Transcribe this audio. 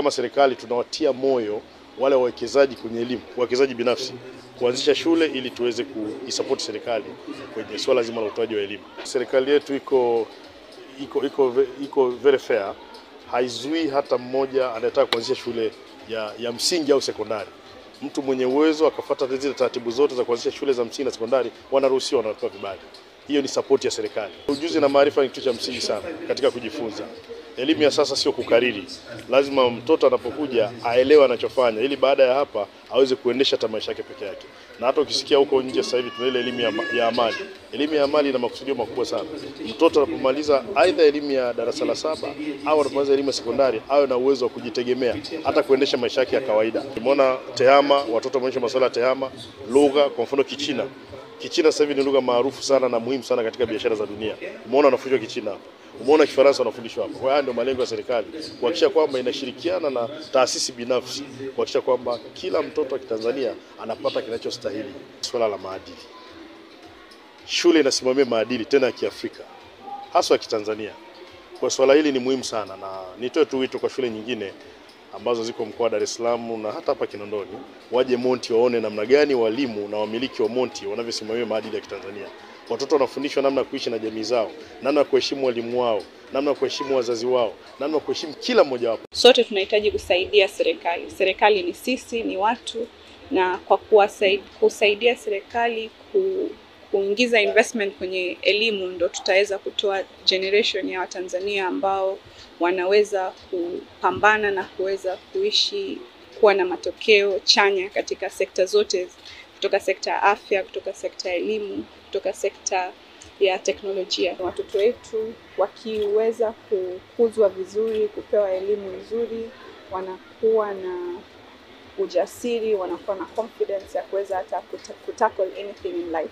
Kama serikali tunawatia moyo wale wawekezaji kwenye elimu, wawekezaji binafsi kuanzisha shule ili tuweze kuisupport serikali kwenye swala zima la utoaji wa elimu. Serikali yetu iko very fair, haizui hata mmoja anayetaka kuanzisha shule ya msingi au sekondari. Mtu mwenye uwezo akafuata zile taratibu zote za kuanzisha shule za msingi na sekondari wanaruhusiwa, wanapewa vibali. Hiyo ni support ya serikali. Ujuzi na maarifa ni kitu cha msingi sana katika kujifunza. Elimu ya sasa sio kukariri. Lazima mtoto anapokuja aelewe anachofanya ili baada ya hapa aweze kuendesha hata maisha yake peke yake. Na hata ukisikia huko nje sasa hivi tuna ile elimu ya amali. Elimu ya amali ina makusudio makubwa sana. Mtoto anapomaliza aidha elimu ya darasa la 7 au anapomaliza elimu ya sekondari awe na uwezo wa kujitegemea hata kuendesha maisha yake ya kawaida. Tumeona tehama, watoto wanaonyesha masuala ya tehama, lugha, kwa mfano Kichina. Kichina sasa hivi ni lugha maarufu sana na muhimu sana katika biashara za dunia. Umeona wanafundishwa Kichina hapo. Umeona Kifaransa wanafundishwa hapo. Kwa hiyo ndio malengo ya serikali, kuhakikisha kwamba inashirikiana na taasisi binafsi kuhakikisha kwamba kila mtoto wa Kitanzania anapata kinachostahili. Swala la maadili. Shule inasimamia maadili tena ya Kiafrika, hasa ya Kitanzania. Kwa swala hili ni muhimu sana, na nitoe tu wito kwa shule nyingine ambazo ziko mkoa wa Dar es Salaam na hata hapa Kinondoni, waje Monti waone namna gani walimu na wamiliki wa Monti wanavyosimamia maadili ya Kitanzania. Watoto wanafundishwa namna ya kuishi na jamii zao, namna ya kuheshimu walimu wao, namna ya kuheshimu wazazi wao, namna ya kuheshimu kila mmoja wapo. Sote tunahitaji kusaidia serikali. Serikali ni sisi, ni watu, na kwa kusaidia serikali kuingiza investment kwenye elimu ndo tutaweza kutoa generation ya Watanzania ambao wanaweza kupambana na kuweza kuwa na matokeo chanya katika sekta zote, kutoka sekta ya afya, kutoka sekta ya elimu, kutoka sekta ya teknolojia. Watoto wetu wakiweza kukuzwa vizuri, kupewa elimu nzuri, wanakuwa na ujasiri, wanakuwa na confidence ya kuweza hata kutackle anything in life.